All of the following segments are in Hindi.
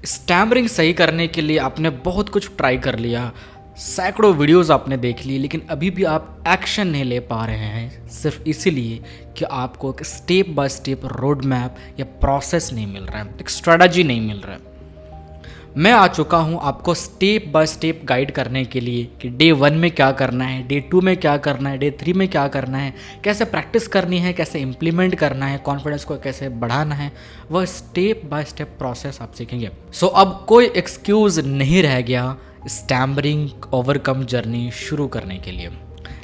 स्टैमरिंग सही करने के लिए आपने बहुत कुछ ट्राई कर लिया, सैकड़ों वीडियोस आपने देख ली, लेकिन अभी भी आप एक्शन नहीं ले पा रहे हैं सिर्फ इसीलिए कि आपको एक step by step road map या प्रोसेस नहीं मिल रहा है, एक स्ट्रेटजी नहीं मिल रहा है। मैं आ चुका हूँ आपको स्टेप बाय स्टेप गाइड करने के लिए कि डे 1 में क्या करना है, डे 2 में क्या करना है, डे 3 में क्या करना है, कैसे प्रैक्टिस करनी है, कैसे इम्प्लीमेंट करना है, कॉन्फिडेंस को कैसे बढ़ाना है, वह स्टेप बाय स्टेप प्रोसेस आप सीखेंगे। सो अब कोई एक्सक्यूज़ नहीं रह गया स्टैमरिंग ओवरकम जर्नी शुरू करने के लिए।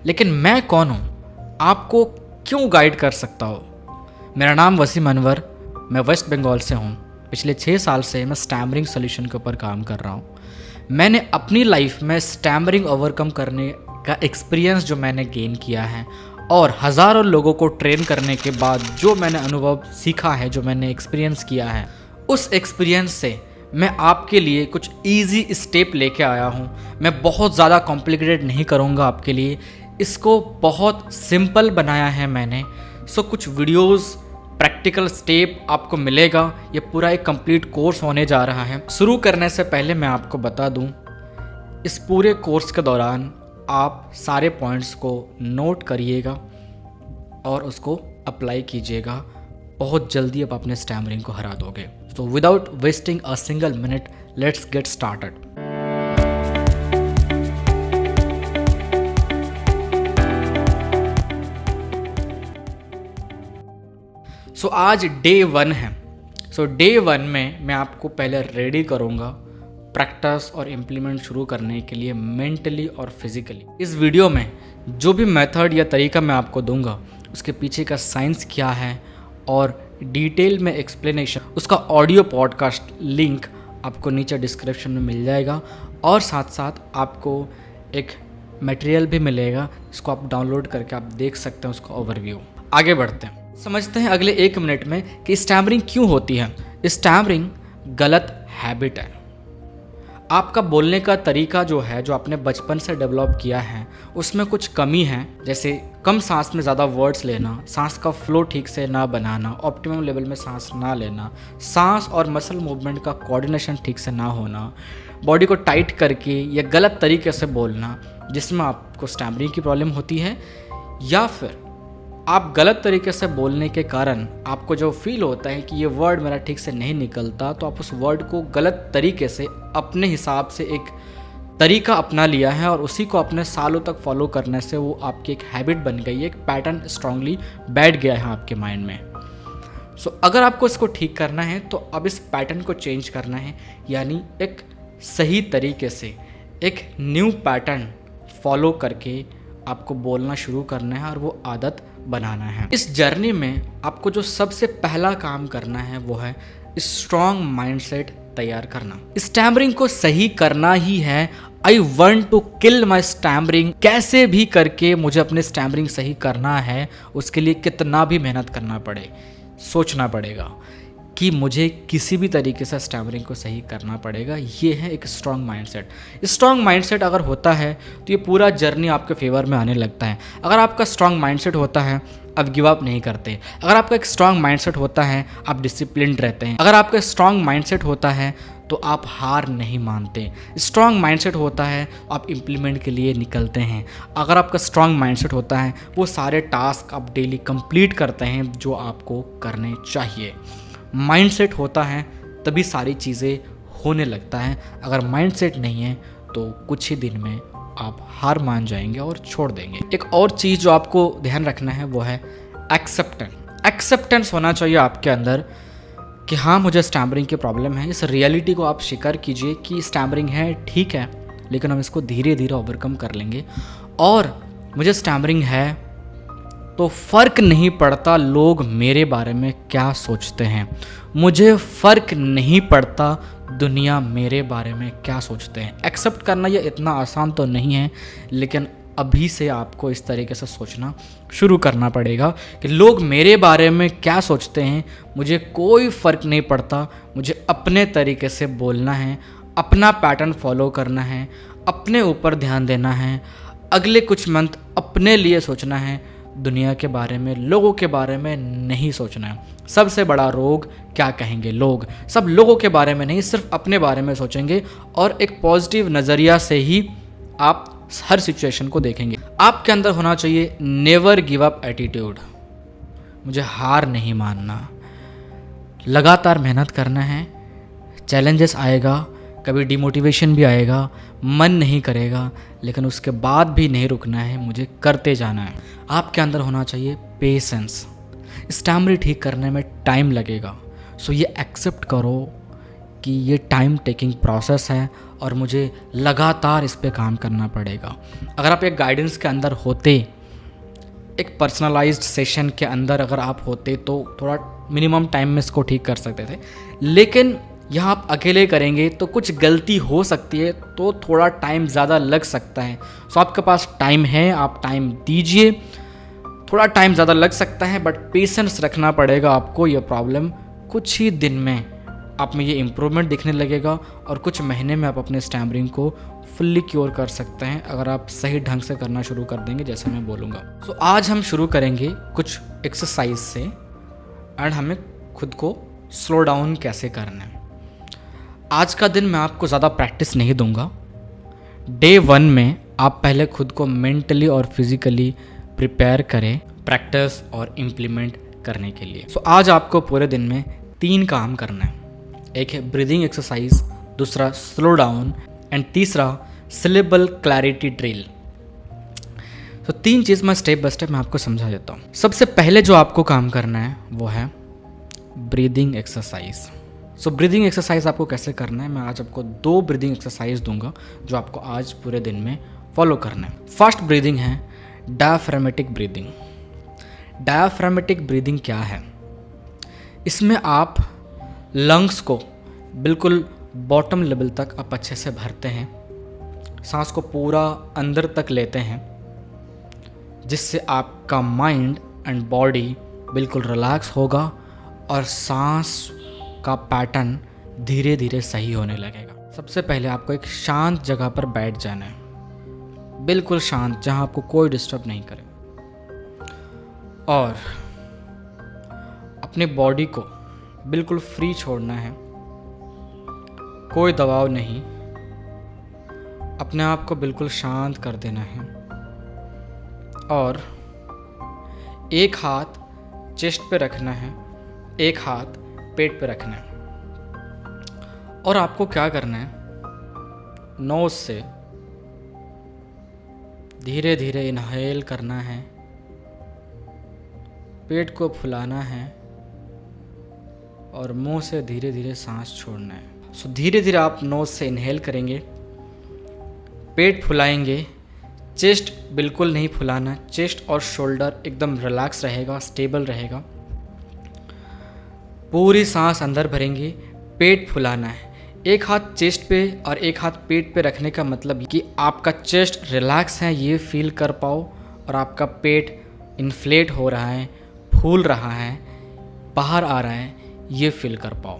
लेकिन मैं कौन हूँ, आपको क्यों गाइड कर सकता हूँ? मेरा नाम वसीम अनवर, मैं वेस्ट बंगाल से हूँ। पिछले 6 साल से मैं स्टैमरिंग सोल्यूशन के ऊपर काम कर रहा हूँ। मैंने अपनी लाइफ में स्टैमरिंग ओवरकम करने का एक्सपीरियंस जो मैंने गेन किया है और हज़ारों लोगों को ट्रेन करने के बाद जो मैंने अनुभव सीखा है, जो मैंने एक्सपीरियंस किया है, उस एक्सपीरियंस से मैं आपके लिए कुछ इजी स्टेप लेके आया हूँ। मैं बहुत ज़्यादा कॉम्प्लिकेटेड नहीं करूँगा आपके लिए, इसको बहुत सिंपल बनाया है मैंने। सो कुछ वीडियोस, प्रैक्टिकल स्टेप आपको मिलेगा। ये पूरा एक कंप्लीट कोर्स होने जा रहा है। शुरू करने से पहले मैं आपको बता दूं, इस पूरे कोर्स के दौरान आप सारे पॉइंट्स को नोट करिएगा और उसको अप्लाई कीजिएगा। बहुत जल्दी आप अपने स्टैमरिंग को हरा दोगे। So without wasting a single minute, let's get started. So आज डे 1 है। So डे 1 में मैं आपको पहले रेडी करूँगा प्रैक्टिस और इम्प्लीमेंट शुरू करने के लिए मेंटली और फिजिकली। इस वीडियो में जो भी मेथड या तरीका मैं आपको दूंगा उसके पीछे का साइंस क्या है और डिटेल में एक्सप्लेनेशन, उसका ऑडियो पॉडकास्ट लिंक आपको नीचे डिस्क्रिप्शन में मिल जाएगा और साथ साथ आपको एक मटेरियल भी मिलेगा, इसको आप डाउनलोड करके आप देख सकते हैं उसका ओवरव्यू। आगे बढ़ते हैं, समझते हैं अगले 1 मिनट में कि स्टैमरिंग क्यों होती है। स्टैमरिंग गलत हैबिट है। आपका बोलने का तरीका जो है, जो आपने बचपन से डेवलप किया है, उसमें कुछ कमी है। जैसे कम सांस में ज़्यादा वर्ड्स लेना, सांस का फ्लो ठीक से ना बनाना, ऑप्टिमम लेवल में सांस ना लेना, सांस और मसल मूवमेंट का कोऑर्डिनेशन ठीक से ना होना, बॉडी को टाइट करके या गलत तरीके से बोलना, जिसमें आपको स्टैमरिंग की प्रॉब्लम होती है। या फिर आप गलत तरीके से बोलने के कारण आपको जो फील होता है कि ये वर्ड मेरा ठीक से नहीं निकलता, तो आप उस वर्ड को गलत तरीके से अपने हिसाब से एक तरीका अपना लिया है और उसी को अपने सालों तक फॉलो करने से वो आपकी एक हैबिट बन गई है, एक पैटर्न स्ट्रांगली बैठ गया है आपके माइंड में। सो अगर आपको इसको ठीक करना है तो अब इस पैटर्न को चेंज करना है, यानी एक सही तरीके से एक न्यू पैटर्न फॉलो करके आपको बोलना शुरू करना है और वो आदत बनाना है। इस जर्नी में आपको जो सबसे पहला काम करना है वो है स्ट्रॉन्ग माइंडसेट तैयार करना। स्टैमरिंग को सही करना ही है। I want to kill my stammering. कैसे भी करके मुझे अपने स्टैमरिंग सही करना है, उसके लिए कितना भी मेहनत करना पड़े, सोचना पड़ेगा कि मुझे किसी भी तरीके से स्टैमरिंग को सही करना पड़ेगा। ये है एक स्ट्रॉन्ग माइंडसेट। स्ट्रॉन्ग माइंडसेट अगर होता है तो ये पूरा जर्नी आपके फेवर में आने लगता है। अगर आपका स्ट्रॉन्ग माइंडसेट होता है, आप गिव अप नहीं करते। अगर आपका एक स्ट्रॉन्ग माइंडसेट होता है, आप डिसिप्लिन्ड रहते हैं। अगर आपका स्ट्रॉन्ग माइंडसेट होता है तो आप हार नहीं मानते। स्ट्रॉन्ग माइंडसेट होता है, आप इम्प्लीमेंट के लिए निकलते हैं। अगर आपका स्ट्रॉन्ग माइंडसेट होता है, वो सारे टास्क आप डेली कंप्लीट करते हैं जो आपको करने चाहिए। माइंडसेट होता है तभी सारी चीज़ें होने लगता है। अगर माइंडसेट नहीं है तो कुछ ही दिन में आप हार मान जाएंगे और छोड़ देंगे। एक और चीज़ जो आपको ध्यान रखना है वो है एक्सेप्टेंस। एक्सेप्टेंस होना चाहिए आपके अंदर कि हाँ, मुझे स्टैमरिंग की प्रॉब्लम है। इस रियलिटी को आप स्वीकार कीजिए कि स्टैमरिंग है, ठीक है, लेकिन हम इसको धीरे धीरे ओवरकम कर लेंगे। और मुझे स्टैमरिंग है तो फ़र्क नहीं पड़ता लोग मेरे बारे में क्या सोचते हैं, मुझे फ़र्क नहीं पड़ता दुनिया मेरे बारे में क्या सोचते हैं। एक्सेप्ट करना ये इतना आसान तो नहीं है, लेकिन अभी से आपको इस तरीके से सोचना शुरू करना पड़ेगा कि लोग मेरे बारे में क्या सोचते हैं, मुझे कोई फ़र्क नहीं पड़ता। मुझे अपने तरीके से बोलना है, अपना पैटर्न फॉलो करना है, अपने ऊपर ध्यान देना है, अगले कुछ मंथ अपने लिए सोचना है। दुनिया के बारे में, लोगों के बारे में नहीं सोचना है। सबसे बड़ा रोग क्या कहेंगे लोग, सब लोगों के बारे में नहीं, सिर्फ अपने बारे में सोचेंगे और एक पॉजिटिव नज़रिया से ही आप हर सिचुएशन को देखेंगे। आपके अंदर होना चाहिए नेवर गिव अप एटीट्यूड, मुझे हार नहीं मानना, लगातार मेहनत करना है। चैलेंजेस आएगा, कभी डिमोटिवेशन भी आएगा, मन नहीं करेगा, लेकिन उसके बाद भी नहीं रुकना है, मुझे करते जाना है। आपके अंदर होना चाहिए पेशेंस, स्टैमिना ठीक करने में टाइम लगेगा, सो ये एक्सेप्ट करो कि ये टाइम टेकिंग प्रोसेस है और मुझे लगातार इस पे काम करना पड़ेगा। अगर आप एक गाइडेंस के अंदर होते, एक पर्सनलाइज्ड सेशन के अंदर अगर आप होते तो थोड़ा मिनिमम टाइम में इसको ठीक कर सकते थे, लेकिन यहाँ आप अकेले करेंगे तो कुछ गलती हो सकती है, तो थोड़ा टाइम ज़्यादा लग सकता है। सो आपके पास टाइम है, आप टाइम दीजिए, थोड़ा टाइम ज़्यादा लग सकता है बट पेशेंस रखना पड़ेगा आपको। ये प्रॉब्लम कुछ ही दिन में आप में ये इम्प्रूवमेंट दिखने लगेगा और कुछ महीने में आप अपने स्टैमरिंग को फुल्ली क्योर कर सकते हैं अगर आप सही ढंग से करना शुरू कर देंगे, जैसे मैं बोलूँगा। सो आज हम शुरू करेंगे कुछ एक्सरसाइज से एंड हमें खुद को स्लो डाउन कैसे करना है। आज का दिन मैं आपको ज़्यादा प्रैक्टिस नहीं दूंगा। डे 1 में आप पहले खुद को मेंटली और फिजिकली प्रिपेयर करें प्रैक्टिस और इम्प्लीमेंट करने के लिए। सो आज आपको पूरे दिन में 3 काम करना है। एक है ब्रीदिंग एक्सरसाइज, दूसरा स्लो डाउन एंड तीसरा सिलेबल क्लैरिटी ड्रिल। तो 3 चीज़ मैं स्टेप बाय स्टेप मैं आपको समझा देता हूँ। सबसे पहले जो आपको काम करना है वो है breathing exercise. So breathing exercise आपको कैसे करना है, मैं आज आपको 2 ब्रीदिंग एक्सरसाइज दूंगा जो आपको आज पूरे दिन में फॉलो करना है। फर्स्ट ब्रीदिंग है डायफ्रामेटिक ब्रीदिंग। डायफ्रामेटिक ब्रीदिंग क्या है? इसमें आप लंग्स को बिल्कुल बॉटम लेवल तक आप अच्छे से भरते हैं, सांस को पूरा अंदर तक लेते हैं, जिससे आपका माइंड एंड बॉडी बिल्कुल रिलैक्स होगा और सांस का पैटर्न धीरे धीरे सही होने लगेगा। सबसे पहले आपको एक शांत जगह पर बैठ जाना है, बिल्कुल शांत, जहां आपको कोई डिस्टर्ब नहीं करे, और अपने बॉडी को बिल्कुल फ्री छोड़ना है, कोई दबाव नहीं, अपने आप को बिल्कुल शांत कर देना है। और एक हाथ चेस्ट पे रखना है, एक हाथ पेट पे रखना है, और आपको क्या करना है, नोज से धीरे धीरे इनहेल करना है, पेट को फुलाना है और मुंह से धीरे धीरे सांस छोड़ना है। सो धीरे धीरे आप नोज से इनहेल करेंगे, पेट फुलाएंगे, चेस्ट बिल्कुल नहीं फुलाना, चेस्ट और शोल्डर एकदम रिलैक्स रहेगा, स्टेबल रहेगा। पूरी सांस अंदर भरेंगे, पेट फुलाना है। एक हाथ चेस्ट पे और एक हाथ पेट पे रखने का मतलब कि आपका चेस्ट रिलैक्स है ये फील कर पाओ, और आपका पेट इन्फ्लेट हो रहा है, फूल रहा है, बाहर आ रहा है, ये फील कर पाओ।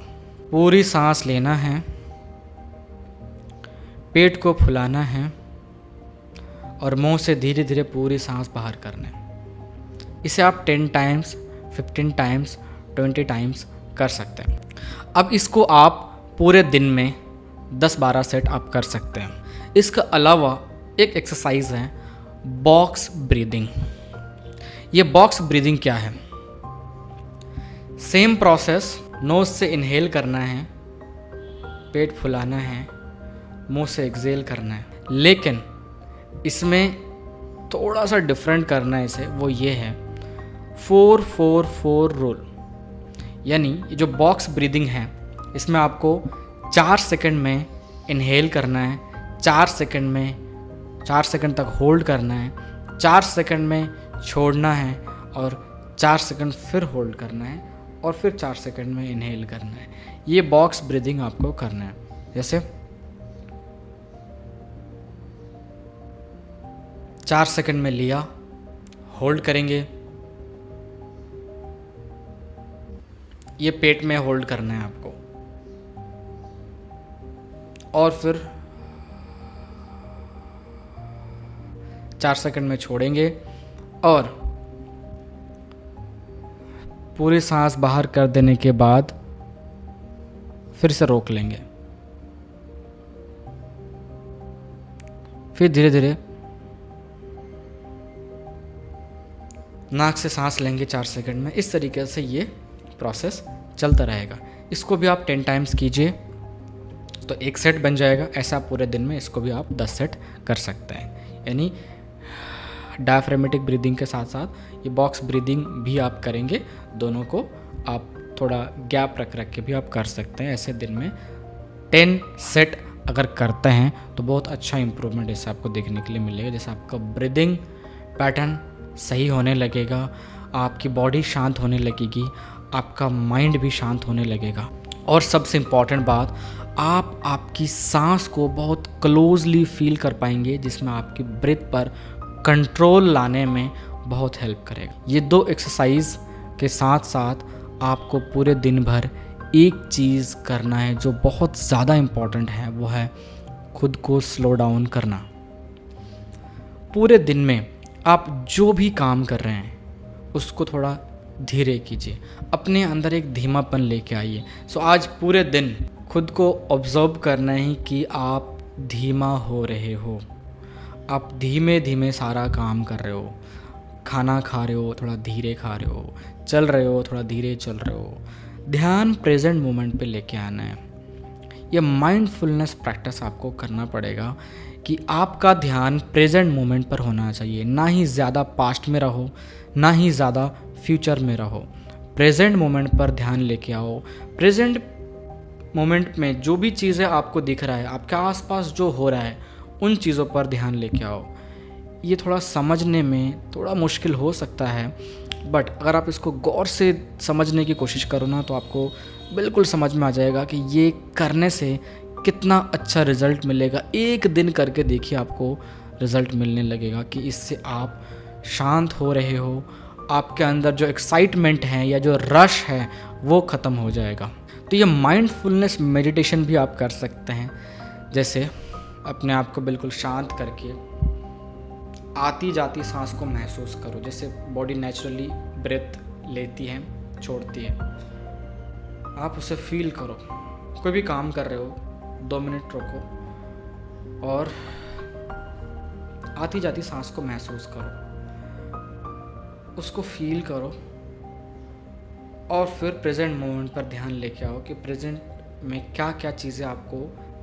पूरी सांस लेना है, पेट को फुलाना है और मुंह से धीरे धीरे पूरी सांस बाहर करना है। इसे आप 10 टाइम्स, 15 टाइम्स, 20 टाइम्स कर सकते हैं। अब इसको आप पूरे दिन में 10-12 सेट आप कर सकते हैं। इसके अलावा एक एक्सरसाइज है बॉक्स ब्रीदिंग। ये बॉक्स ब्रीदिंग क्या है? सेम प्रोसेस, नोज से इनहेल करना है, पेट फुलाना है, मुंह से एक्सहेल करना है, लेकिन इसमें थोड़ा सा डिफरेंट करना है इसे। वो ये है 4-4-4 रूल। यानी ये जो बॉक्स ब्रीदिंग है इसमें आपको 4 सेकंड में इनहेल करना है, 4 सेकंड तक होल्ड करना है, 4 सेकंड में छोड़ना है और 4 सेकंड फिर होल्ड करना है और फिर 4 सेकंड में इनहेल करना है। ये बॉक्स ब्रीदिंग आपको करना है। जैसे 4 सेकंड में लिया, होल्ड करेंगे, ये पेट में होल्ड करना है आपको, और फिर 4 सेकंड में छोड़ेंगे और पूरी सांस बाहर कर देने के बाद फिर से रोक लेंगे। फिर धीरे धीरे नाक से सांस लेंगे 4 सेकंड में। इस तरीके से ये प्रोसेस चलता रहेगा। इसको भी आप 10 टाइम्स कीजिए तो 1 सेट बन जाएगा। ऐसा पूरे दिन में इसको भी आप 10 सेट कर सकते हैं। यानी डायफ्रामेटिक ब्रीदिंग के साथ साथ ये बॉक्स ब्रीदिंग भी आप करेंगे। दोनों को आप थोड़ा गैप रख के भी आप कर सकते हैं। ऐसे दिन में 10 सेट अगर करते हैं तो बहुत अच्छा इंप्रूवमेंट इससे आपको देखने के लिए मिलेगा। जैसे आपका ब्रीदिंग पैटर्न सही होने लगेगा, आपकी बॉडी शांत होने लगेगी, आपका माइंड भी शांत होने लगेगा। और सबसे इम्पॉर्टेंट बात, आप आपकी सांस को बहुत क्लोजली फील कर पाएंगे, जिसमें आपकी ब्रीथ पर कंट्रोल लाने में बहुत हेल्प करेगा। ये 2 एक्सरसाइज के साथ साथ आपको पूरे दिन भर एक चीज़ करना है जो बहुत ज़्यादा इम्पॉर्टेंट है, वो है खुद को स्लो डाउन करना। पूरे दिन में आप जो भी काम कर रहे हैं उसको थोड़ा धीरे कीजिए, अपने अंदर एक धीमापन लेके आइए। सो आज पूरे दिन खुद को ऑब्जर्व करना है कि आप धीमा हो रहे हो, आप धीमे धीमे सारा काम कर रहे हो। खाना खा रहे हो थोड़ा धीरे खा रहे हो, चल रहे हो थोड़ा धीरे चल रहे हो। ध्यान प्रेजेंट मोमेंट पे लेके आना है। ये माइंडफुलनेस प्रैक्टिस आपको करना पड़ेगा कि आपका ध्यान प्रेजेंट मोमेंट पर होना चाहिए। ना ही ज़्यादा पास्ट में रहो, ना ही ज़्यादा फ्यूचर में रहो। प्रेजेंट मोमेंट पर ध्यान लेके आओ। प्रेजेंट मोमेंट में जो भी चीज़ें आपको दिख रहा है, आपके आसपास जो हो रहा है, उन चीज़ों पर ध्यान लेके आओ। ये थोड़ा समझने में थोड़ा मुश्किल हो सकता है, बट अगर आप इसको गौर से समझने की कोशिश करो ना तो आपको बिल्कुल समझ में आ जाएगा कि ये करने से कितना अच्छा रिज़ल्ट मिलेगा। एक दिन करके देखिए, आपको रिज़ल्ट मिलने लगेगा कि इससे आप शांत हो रहे हो, आपके अंदर जो एक्साइटमेंट है या जो रश है वो ख़त्म हो जाएगा। तो ये माइंडफुलनेस मेडिटेशन भी आप कर सकते हैं। जैसे अपने आप को बिल्कुल शांत करके आती जाती सांस को महसूस करो। जैसे बॉडी नेचुरली ब्रेथ लेती है छोड़ती है, आप उसे फील करो। कोई भी काम कर रहे हो 2 मिनट रोको और आती जाती सांस को महसूस करो, उसको फील करो और फिर प्रेजेंट मोमेंट पर ध्यान लेके आओ कि प्रेजेंट में क्या क्या चीज़ें आपको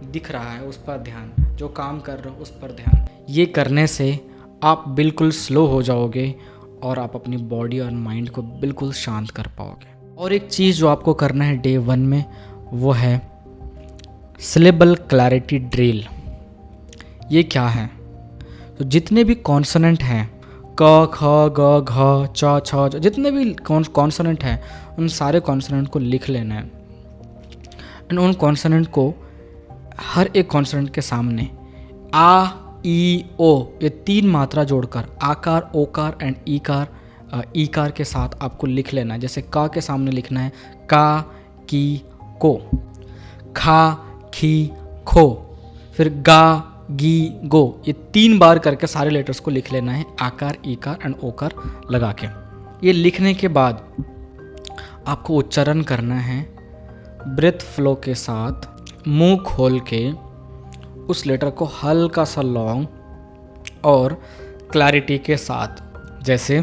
दिख रहा है, उस पर ध्यान। जो काम कर रहे हो उस पर ध्यान। ये करने से आप बिल्कुल स्लो हो जाओगे और आप अपनी बॉडी और माइंड को बिल्कुल शांत कर पाओगे। और एक चीज़ जो आपको करना है डे 1 में, वो है सिलेबल क्लैरिटी ड्रिल। ये क्या है? तो जितने भी कॉन्सोनेंट हैं, क, ख, ग, घ, च, छ, जितने भी कॉन्सोनेंट हैं, उन सारे कॉन्सोनेंट को लिख लेना है। एंड उन कॉन्सोनेंट को हर एक कॉन्सोनेंट के सामने आ, ई, ओ ये 3 मात्रा जोड़कर आकार, ओकार एंड ईकार के साथ आपको लिख लेना है। जैसे का के सामने लिखना है का, की, को, खा, खी, खो, फिर गा, गी, गो। ये 3 बार करके सारे लेटर्स को लिख लेना है, आकार, ईकार एंड ओकार लगा के। ये लिखने के बाद आपको उच्चारण करना है ब्रेथ फ्लो के साथ, मुंह खोल के उस लेटर को हल्का सा लॉन्ग और क्लैरिटी के साथ। जैसे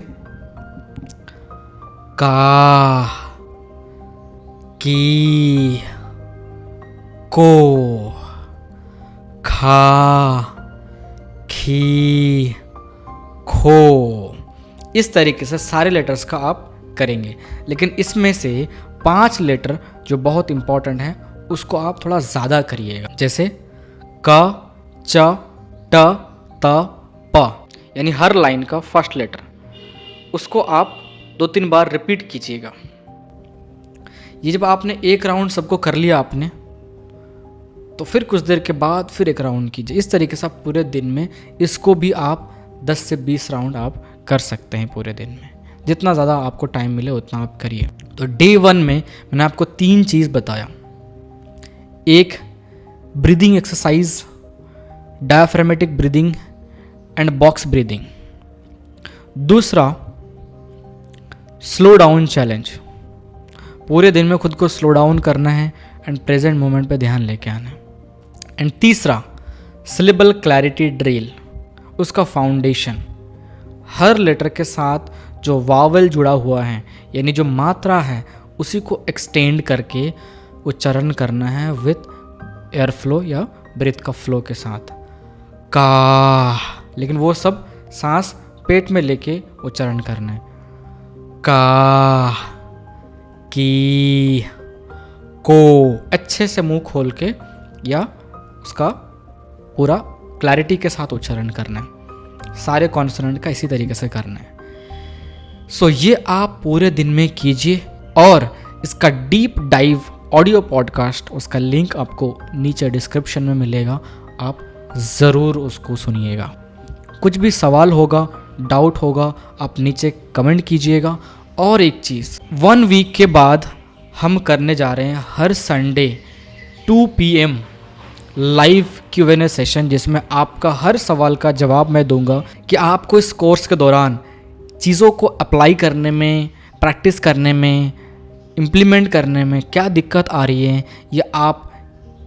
का, की, को, खा, खी, खो। इस तरीके से सारे लेटर्स का आप करेंगे। लेकिन इसमें से 5 लेटर जो बहुत इंपॉर्टेंट हैं उसको आप थोड़ा ज़्यादा करिएगा। जैसे क, च, ट, त, प, यानी हर लाइन का फर्स्ट लेटर, उसको आप 2-3 बार रिपीट कीजिएगा। ये जब आपने एक राउंड सबको कर लिया आपने, तो फिर कुछ देर के बाद फिर एक राउंड कीजिए। इस तरीके से आप पूरे दिन में इसको भी आप 10 से 20 राउंड आप कर सकते हैं पूरे दिन में। जितना ज़्यादा आपको टाइम मिले उतना आप करिए। तो डे 1 में मैंने आपको 3 चीज़ बताया। एक, breathing exercise, diaphragmatic breathing and box breathing. दूसरा, स्लो डाउन चैलेंज। पूरे दिन में खुद को स्लो डाउन करना है एंड प्रेजेंट मोमेंट पे ध्यान लेके आना है। एंड तीसरा, सिलेबल क्लैरिटी ड्रिल, उसका फाउंडेशन। हर लेटर के साथ जो वावल जुड़ा हुआ है, यानी जो मात्रा है, उसी को एक्सटेंड करके उच्चारण करना है विथ एयर फ्लो या ब्रीथ का फ्लो के साथ। का, लेकिन वो सब सांस पेट में लेके उच्चारण करना है। का, की, को, अच्छे से मुंह खोल के या उसका पूरा क्लैरिटी के साथ उच्चारण करना है। सारे कॉन्सोनेंट का इसी तरीके से करना है। सो ये आप पूरे दिन में कीजिए और इसका डीप डाइव ऑडियो पॉडकास्ट, उसका लिंक आपको नीचे डिस्क्रिप्शन में मिलेगा, आप ज़रूर उसको सुनिएगा। कुछ भी सवाल होगा, डाउट होगा, आप नीचे कमेंट कीजिएगा। और एक चीज़, 1 वीक के बाद हम करने जा रहे हैं हर Sunday 2 PM live Q&A session, जिसमें आपका हर सवाल का जवाब मैं दूंगा कि आपको इस कोर्स के दौरान चीज़ों को अप्लाई करने में, प्रैक्टिस करने में, इम्प्लीमेंट करने में क्या दिक्कत आ रही है या आप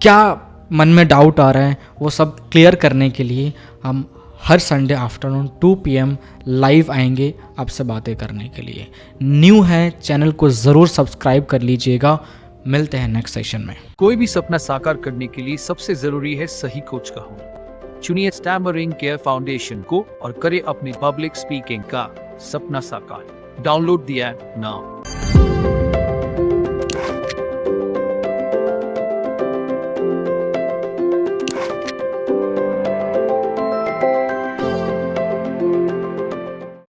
क्या मन में डाउट आ रहा है, वो सब क्लियर करने के लिए हम हर संडे आफ्टरनून 2 PM लाइव आएंगे आपसे बातें करने के लिए। न्यू है चैनल को ज़रूर सब्सक्राइब कर लीजिएगा। मिलते हैं नेक्स्ट सेशन में। कोई भी सपना साकार करने के लिए सबसे जरूरी है सही कोच का होना। चुनिए स्टैमरिंग केयर फाउंडेशन को और करें अपनी पब्लिक स्पीकिंग का सपना साकार। Download the app now.